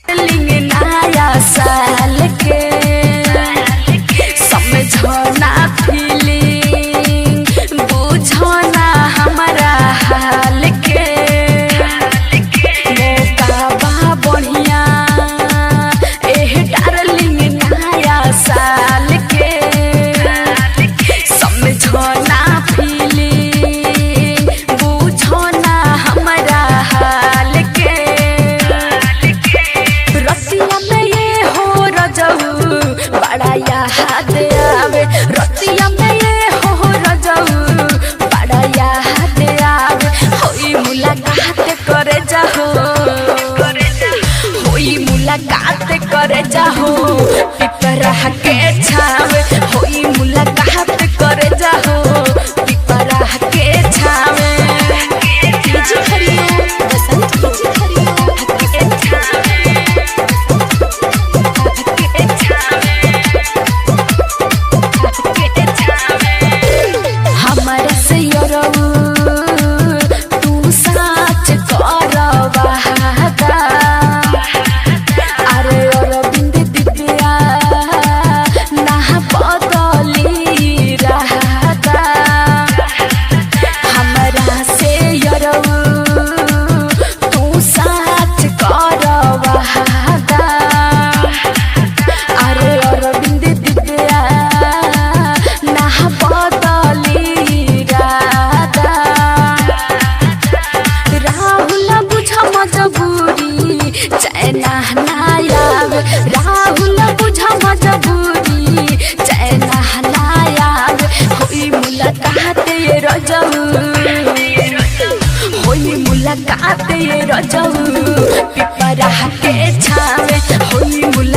नया साल के समझो ना फीलिंग, बुझो ना हमारा हाल के। मौका बा बढ़िया एह डार्लिंग नया साल के, समझो ना फीलिंग, बुझो ना हमारा हाल के। रतिया में ये हो रजऊ बड़ा याद आवे, रतिया में ये हो रजऊ बड़ा याद आवे। होई मुलाकात करे जाहो, होई मुलाकात करे जाहो पिपरा के छावे, होई मुलाकात करे जाहो पिपरा के छावे। जी हरिओम बसंत जी हरिओम के छावे। हमारा से यरऊ तू साच करवा हादा, अरे अरविंद दिव्या ना बदली रहता। हमारा से यरऊ तू साच करवा हादा, अरे अरविंद दिव्या ना बदली रहता। राहुल बुझा मजबूरी चैना ना आवे, राहुल बुझा मजबूरी चैना ना आवे। होई मुलाकात ये रजऊ, होई मुलाकात ये रजऊ पिपरा के छावे, होई मुलाकात